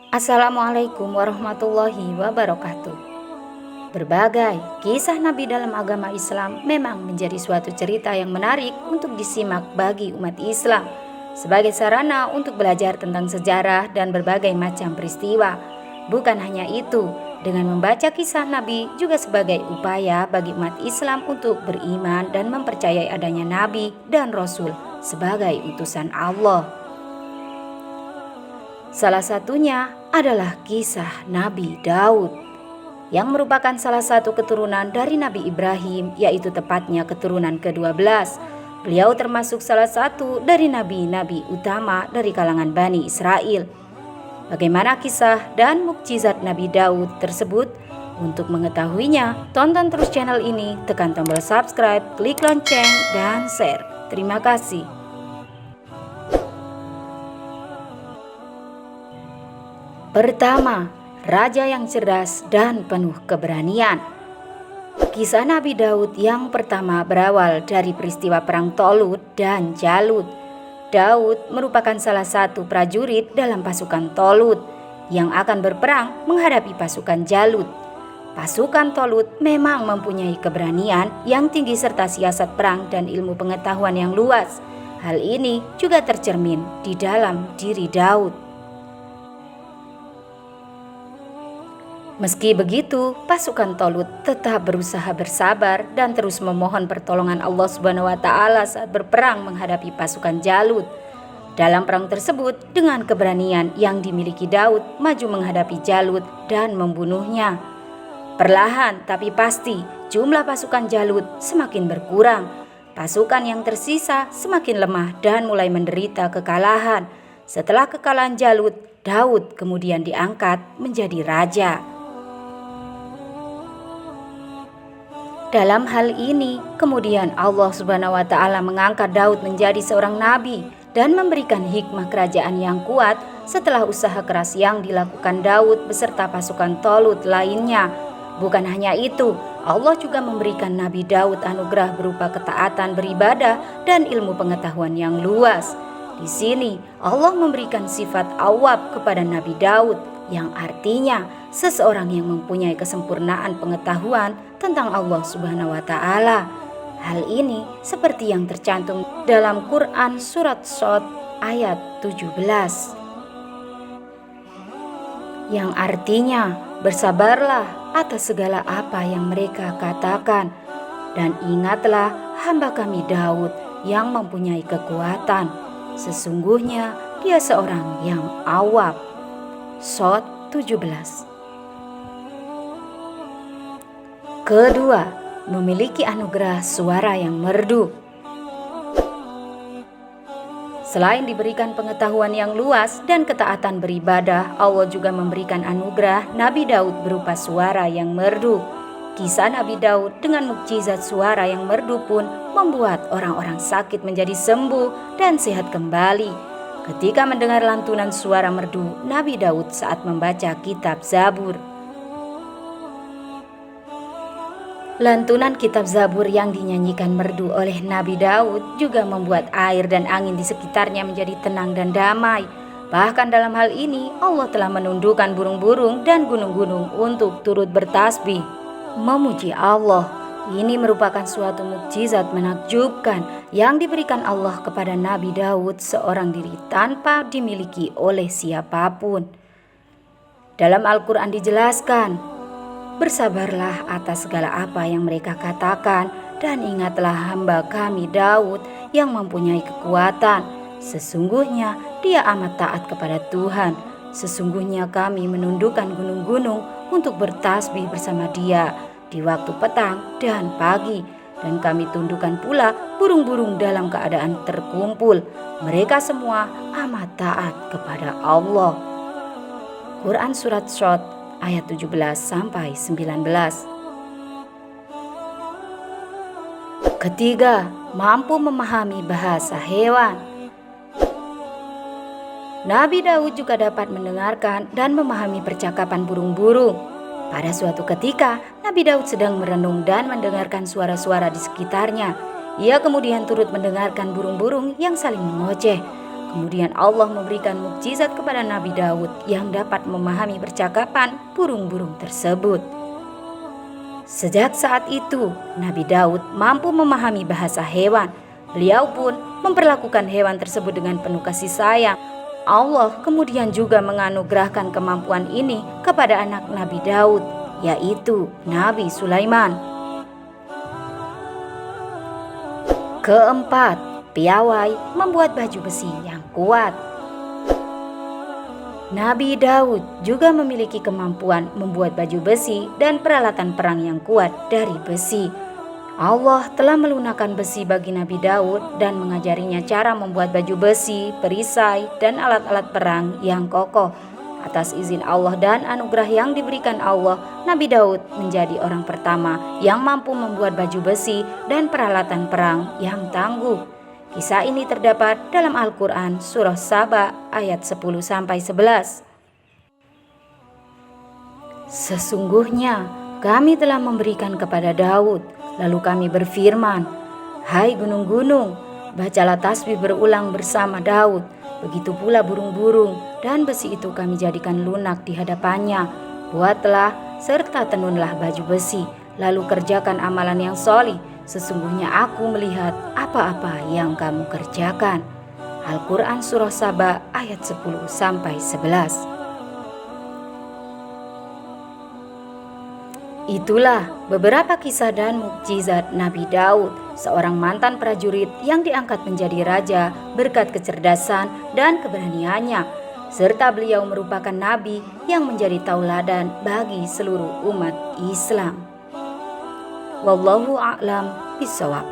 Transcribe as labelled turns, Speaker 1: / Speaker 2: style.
Speaker 1: Assalamualaikum warahmatullahi wabarakatuh. Berbagai kisah Nabi dalam agama Islam memang menjadi suatu cerita yang menarik untuk disimak bagi umat Islam sebagai sarana untuk belajar tentang sejarah dan berbagai macam peristiwa. Bukan hanya itu, dengan membaca kisah Nabi juga sebagai upaya bagi umat Islam untuk beriman dan mempercayai adanya Nabi dan Rasul sebagai utusan Allah. Salah satunya adalah kisah Nabi Daud yang merupakan salah satu keturunan dari Nabi Ibrahim, yaitu tepatnya keturunan ke-12. Beliau termasuk salah satu dari nabi-nabi utama dari kalangan Bani Israel. Bagaimana kisah dan mukjizat Nabi Daud tersebut? Untuk mengetahuinya, tonton terus channel ini, tekan tombol subscribe, klik lonceng, dan share. Terima kasih. Pertama, raja yang cerdas dan penuh keberanian. Kisah Nabi Daud yang pertama berawal dari peristiwa perang Tolut dan Jalut. Daud merupakan salah satu prajurit dalam pasukan Tolut yang akan berperang menghadapi pasukan Jalut. Pasukan Tolut memang mempunyai keberanian yang tinggi serta siasat perang dan ilmu pengetahuan yang luas. Hal ini juga tercermin di dalam diri Daud. Meski begitu, pasukan Tolut tetap berusaha bersabar dan terus memohon pertolongan Allah Subhanahu wa taala saat berperang menghadapi pasukan Jalut. Dalam perang tersebut, dengan keberanian yang dimiliki Daud maju menghadapi Jalut dan membunuhnya. Perlahan tapi pasti, jumlah pasukan Jalut semakin berkurang. Pasukan yang tersisa semakin lemah dan mulai menderita kekalahan. Setelah kekalahan Jalut, Daud kemudian diangkat menjadi raja. Dalam hal ini, kemudian Allah Subhanahu wa taala mengangkat Daud menjadi seorang nabi dan memberikan hikmah kerajaan yang kuat setelah usaha keras yang dilakukan Daud beserta pasukan Tolut lainnya. Bukan hanya itu, Allah juga memberikan Nabi Daud anugerah berupa ketaatan beribadah dan ilmu pengetahuan yang luas. Di sini Allah memberikan sifat awwab kepada Nabi Daud, yang artinya seseorang yang mempunyai kesempurnaan pengetahuan tentang Allah Subhanahu wa taala. Hal ini seperti yang tercantum dalam Quran surat Shad ayat 17, yang artinya bersabarlah atas segala apa yang mereka katakan, dan ingatlah hamba kami Daud yang mempunyai kekuatan. Sesungguhnya dia seorang yang awwab. Shad 17. Kedua, memiliki anugerah suara yang merdu. Selain diberikan pengetahuan yang luas dan ketaatan beribadah, Allah juga memberikan anugerah Nabi Daud berupa suara yang merdu. Kisah Nabi Daud dengan mukjizat suara yang merdu pun membuat orang-orang sakit menjadi sembuh dan sehat kembali. Ketika mendengar lantunan suara merdu Nabi Daud saat membaca kitab Zabur. Lantunan kitab Zabur yang dinyanyikan merdu oleh Nabi Daud juga membuat air dan angin di sekitarnya menjadi tenang dan damai. Bahkan dalam hal ini Allah telah menundukkan burung-burung dan gunung-gunung untuk turut bertasbih memuji Allah. Ini merupakan suatu mukjizat menakjubkan yang diberikan Allah kepada Nabi Daud, seorang diri tanpa dimiliki oleh siapapun. Dalam Al-Quran dijelaskan, bersabarlah atas segala apa yang mereka katakan, dan ingatlah hamba kami Daud yang mempunyai kekuatan. Sesungguhnya dia amat taat kepada Tuhan. Sesungguhnya kami menundukkan gunung-gunung untuk bertasbih bersama dia di waktu petang dan pagi, dan kami tundukkan pula burung-burung dalam keadaan terkumpul. Mereka semua amat taat kepada Allah. Quran surat Shad ayat 17 sampai 19. Ketiga, mampu memahami bahasa hewan. Nabi Daud juga dapat mendengarkan dan memahami percakapan burung-burung. Pada suatu ketika, Nabi Daud sedang merenung dan mendengarkan suara-suara di sekitarnya. Ia kemudian turut mendengarkan burung-burung yang saling mengoceh. Kemudian Allah memberikan mukjizat kepada Nabi Daud yang dapat memahami percakapan burung-burung tersebut. Sejak saat itu, Nabi Daud mampu memahami bahasa hewan. Beliau pun memperlakukan hewan tersebut dengan penuh kasih sayang. Allah kemudian juga menganugerahkan kemampuan ini kepada anak Nabi Daud, yaitu Nabi Sulaiman. Keempat, piawai membuat baju besi yang kuat. Nabi Daud juga memiliki kemampuan membuat baju besi dan peralatan perang yang kuat dari besi. Allah telah melunakkan besi bagi Nabi Daud dan mengajarinya cara membuat baju besi, perisai, dan alat-alat perang yang kokoh. Atas izin Allah dan anugerah yang diberikan Allah, Nabi Daud menjadi orang pertama yang mampu membuat baju besi dan peralatan perang yang tangguh. Kisah ini terdapat dalam Al-Quran Surah Saba ayat 10-11. Sesungguhnya kami telah memberikan kepada Daud, lalu kami berfirman, "Hai gunung-gunung, bacalah tasbih berulang bersama Daud." Begitu pula burung-burung, dan besi itu kami jadikan lunak di hadapannya. Buatlah serta tenunlah baju besi, lalu kerjakan amalan yang solih. Sesungguhnya aku melihat apa-apa yang kamu kerjakan. Al-Quran Surah Saba ayat 10-11. Itulah beberapa kisah dan mukjizat Nabi Daud, seorang mantan prajurit yang diangkat menjadi raja berkat kecerdasan dan keberaniannya, serta beliau merupakan nabi yang menjadi tauladan bagi seluruh umat Islam. Wallahu a'lam bishawab.